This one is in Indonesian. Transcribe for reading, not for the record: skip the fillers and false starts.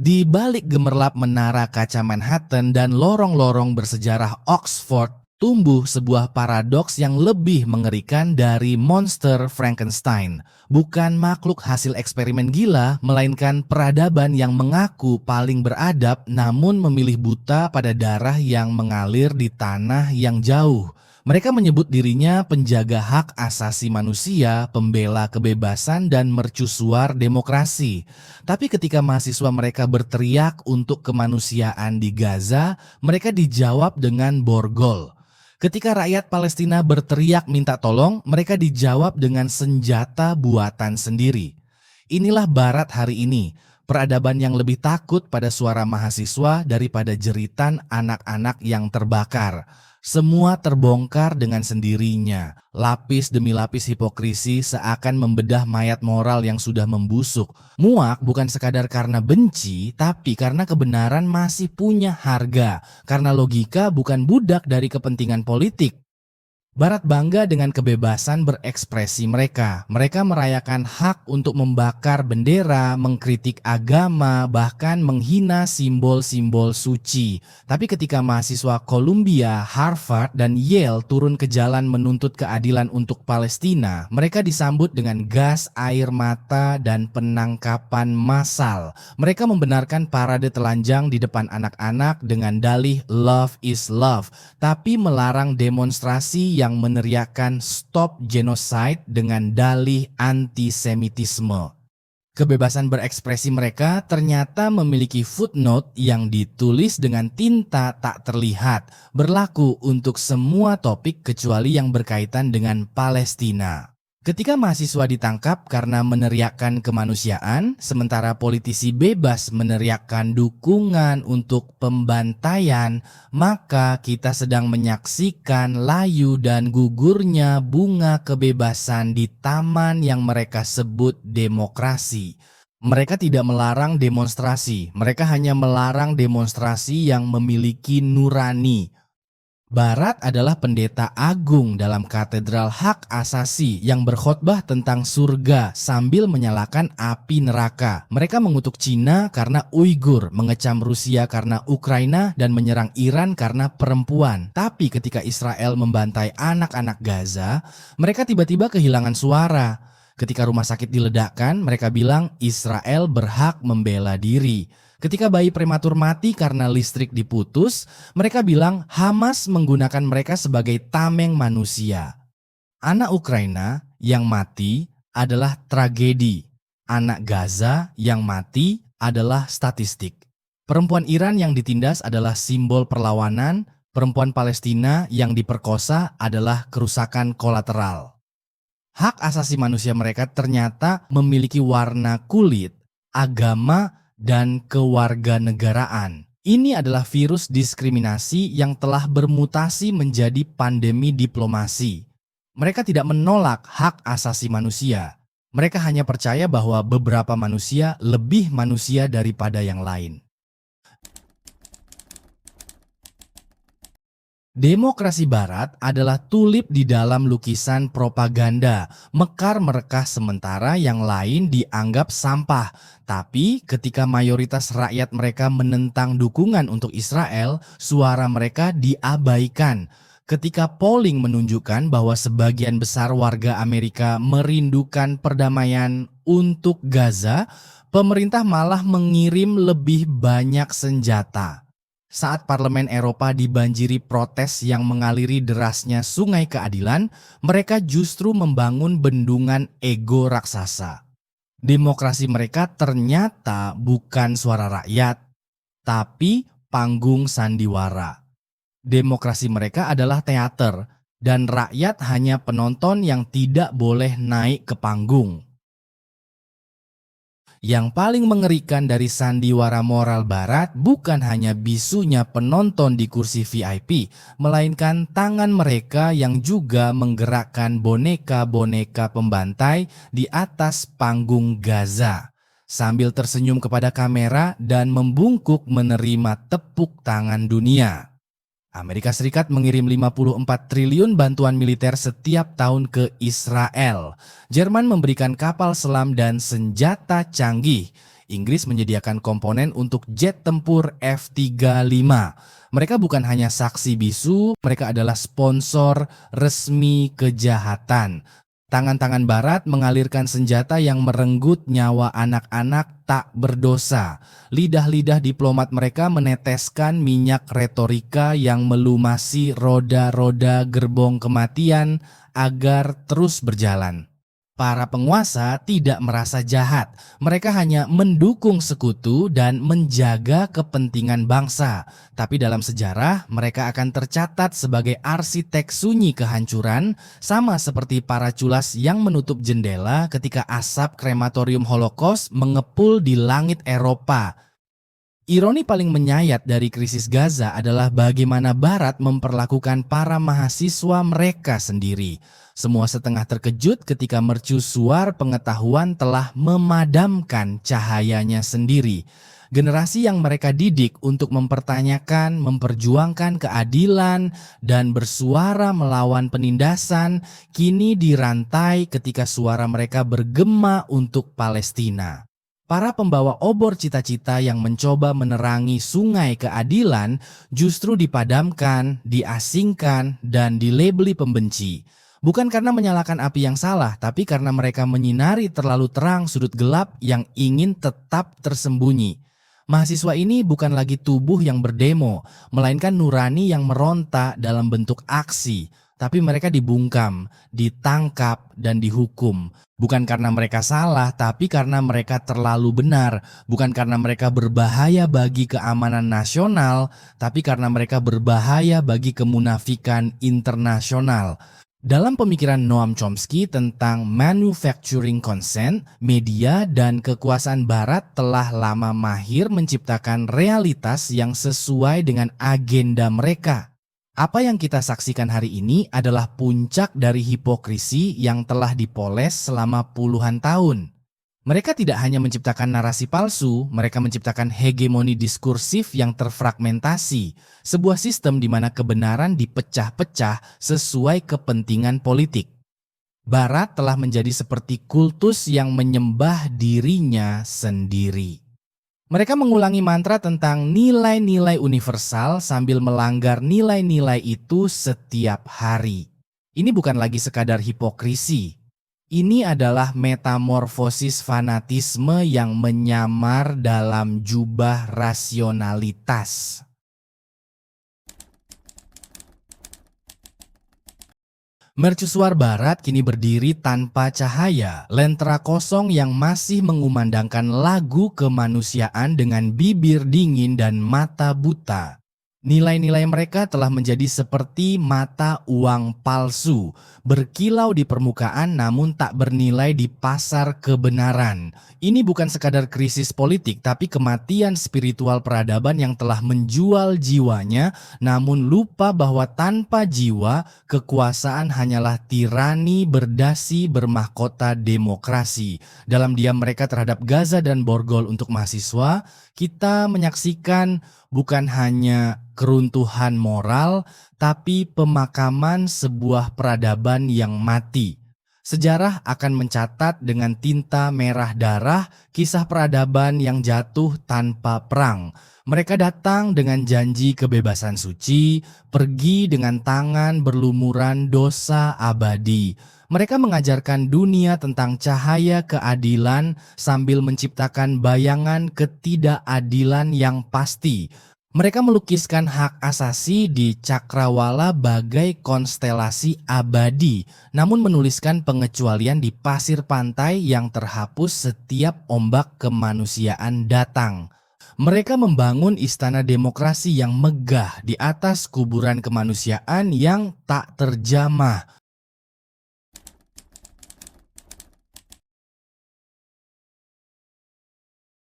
Di balik gemerlap menara kaca Manhattan dan lorong-lorong bersejarah Oxford, tumbuh sebuah paradoks yang lebih mengerikan dari monster Frankenstein. Bukan makhluk hasil eksperimen gila, melainkan peradaban yang mengaku paling beradab namun memilih buta pada darah yang mengalir di tanah yang jauh. Mereka menyebut dirinya penjaga hak asasi manusia, pembela kebebasan, dan mercusuar demokrasi. Tapi ketika mahasiswa mereka berteriak untuk kemanusiaan di Gaza, mereka dijawab dengan borgol. Ketika rakyat Palestina berteriak minta tolong, mereka dijawab dengan senjata buatan sendiri. Inilah Barat hari ini, peradaban yang lebih takut pada suara mahasiswa daripada jeritan anak-anak yang terbakar. Semua terbongkar dengan sendirinya. Lapis demi lapis hipokrisi seakan membedah mayat moral yang sudah membusuk. Muak bukan sekadar karena benci, tapi karena kebenaran masih punya harga. Karena logika bukan budak dari kepentingan politik. Barat bangga dengan kebebasan berekspresi mereka. Mereka merayakan hak untuk membakar bendera, mengkritik agama, bahkan menghina simbol-simbol suci. Tapi ketika mahasiswa Columbia, Harvard, dan Yale turun ke jalan menuntut keadilan untuk Palestina, mereka disambut dengan gas air mata dan penangkapan massal. Mereka membenarkan parade telanjang di depan anak-anak dengan dalih "Love is Love", tapi melarang demonstrasi yang meneriakkan "Stop Genocide" dengan dalih antisemitisme. Kebebasan berekspresi mereka ternyata memiliki footnote yang ditulis dengan tinta tak terlihat, berlaku untuk semua topik kecuali yang berkaitan dengan Palestina. Ketika mahasiswa ditangkap karena meneriakkan kemanusiaan, sementara politisi bebas meneriakkan dukungan untuk pembantaian, maka kita sedang menyaksikan layu dan gugurnya bunga kebebasan di taman yang mereka sebut demokrasi. Mereka tidak melarang demonstrasi, mereka hanya melarang demonstrasi yang memiliki nurani. Barat adalah pendeta agung dalam katedral hak asasi yang berkhotbah tentang surga sambil menyalakan api neraka. Mereka mengutuk Cina karena Uighur, mengecam Rusia karena Ukraina, dan menyerang Iran karena perempuan. Tapi ketika Israel membantai anak-anak Gaza, mereka tiba-tiba kehilangan suara. Ketika rumah sakit diledakkan, mereka bilang Israel berhak membela diri. Ketika bayi prematur mati karena listrik diputus, mereka bilang Hamas menggunakan mereka sebagai tameng manusia. Anak Ukraina yang mati adalah tragedi. Anak Gaza yang mati adalah statistik. Perempuan Iran yang ditindas adalah simbol perlawanan. Perempuan Palestina yang diperkosa adalah kerusakan kolateral. Hak asasi manusia mereka ternyata memiliki warna kulit, agama, dan kewarganegaraan. Ini adalah virus diskriminasi yang telah bermutasi menjadi pandemi diplomasi. Mereka tidak menolak hak asasi manusia. Mereka hanya percaya bahwa beberapa manusia lebih manusia daripada yang lain. Demokrasi Barat adalah tulip di dalam lukisan propaganda, mekar merekah sementara yang lain dianggap sampah. Tapi ketika mayoritas rakyat mereka menentang dukungan untuk Israel, suara mereka diabaikan. Ketika polling menunjukkan bahwa sebagian besar warga Amerika merindukan perdamaian untuk Gaza, pemerintah malah mengirim lebih banyak senjata. Saat parlemen Eropa dibanjiri protes yang mengaliri derasnya sungai keadilan, mereka justru membangun bendungan ego raksasa. Demokrasi mereka ternyata bukan suara rakyat, tapi panggung sandiwara. Demokrasi mereka adalah teater, dan rakyat hanya penonton yang tidak boleh naik ke panggung. Yang paling mengerikan dari sandiwara moral Barat bukan hanya bisunya penonton di kursi VIP, melainkan tangan mereka yang juga menggerakkan boneka-boneka pembantai di atas panggung Gaza, sambil tersenyum kepada kamera dan membungkuk menerima tepuk tangan dunia. Amerika Serikat mengirim 54 triliun bantuan militer setiap tahun ke Israel. Jerman memberikan kapal selam dan senjata canggih. Inggris menyediakan komponen untuk jet tempur F-35. Mereka bukan hanya saksi bisu, mereka adalah sponsor resmi kejahatan. Tangan-tangan Barat mengalirkan senjata yang merenggut nyawa anak-anak tak berdosa. Lidah-lidah diplomat mereka meneteskan minyak retorika yang melumasi roda-roda gerbong kematian agar terus berjalan. Para penguasa tidak merasa jahat, mereka hanya mendukung sekutu dan menjaga kepentingan bangsa. Tapi dalam sejarah, mereka akan tercatat sebagai arsitek sunyi kehancuran, sama seperti para culas yang menutup jendela ketika asap krematorium Holocaust mengepul di langit Eropa. Ironi paling menyayat dari krisis Gaza adalah bagaimana Barat memperlakukan para mahasiswa mereka sendiri. Semua setengah terkejut ketika mercusuar pengetahuan telah memadamkan cahayanya sendiri. Generasi yang mereka didik untuk mempertanyakan, memperjuangkan keadilan, dan bersuara melawan penindasan, kini dirantai ketika suara mereka bergema untuk Palestina. Para pembawa obor cita-cita yang mencoba menerangi sungai keadilan justru dipadamkan, diasingkan, dan dilabeli pembenci. Bukan karena menyalakan api yang salah, tapi karena mereka menyinari terlalu terang sudut gelap yang ingin tetap tersembunyi. Mahasiswa ini bukan lagi tubuh yang berdemo, melainkan nurani yang meronta dalam bentuk aksi. Tapi mereka dibungkam, ditangkap, dan dihukum. Bukan karena mereka salah, tapi karena mereka terlalu benar. Bukan karena mereka berbahaya bagi keamanan nasional, tapi karena mereka berbahaya bagi kemunafikan internasional. Dalam pemikiran Noam Chomsky tentang manufacturing consent, media dan kekuasaan Barat telah lama mahir menciptakan realitas yang sesuai dengan agenda mereka. Apa yang kita saksikan hari ini adalah puncak dari hipokrisi yang telah dipoles selama puluhan tahun. Mereka tidak hanya menciptakan narasi palsu, mereka menciptakan hegemoni diskursif yang terfragmentasi, sebuah sistem di mana kebenaran dipecah-pecah sesuai kepentingan politik. Barat telah menjadi seperti kultus yang menyembah dirinya sendiri. Mereka mengulangi mantra tentang nilai-nilai universal sambil melanggar nilai-nilai itu setiap hari. Ini bukan lagi sekadar hipokrisi. Ini adalah metamorfosis fanatisme yang menyamar dalam jubah rasionalitas. Mercusuar Barat kini berdiri tanpa cahaya, lentera kosong yang masih mengumandangkan lagu kemanusiaan dengan bibir dingin dan mata buta. Nilai-nilai mereka telah menjadi seperti mata uang palsu, berkilau di permukaan namun tak bernilai di pasar kebenaran. Ini bukan sekadar krisis politik, tapi kematian spiritual peradaban yang telah menjual jiwanya, namun lupa bahwa tanpa jiwa, kekuasaan hanyalah tirani berdasi bermahkota demokrasi. Dalam diam mereka terhadap Gaza dan borgol untuk mahasiswa, kita menyaksikan bukan hanya keruntuhan moral, tapi pemakaman sebuah peradaban yang mati. Sejarah akan mencatat dengan tinta merah darah kisah peradaban yang jatuh tanpa perang. Mereka datang dengan janji kebebasan suci, pergi dengan tangan berlumuran dosa abadi. Mereka mengajarkan dunia tentang cahaya keadilan sambil menciptakan bayangan ketidakadilan yang pasti. Mereka melukiskan hak asasi di cakrawala bagai konstelasi abadi, namun menuliskan pengecualian di pasir pantai yang terhapus setiap ombak kemanusiaan datang. Mereka membangun istana demokrasi yang megah di atas kuburan kemanusiaan yang tak terjamah.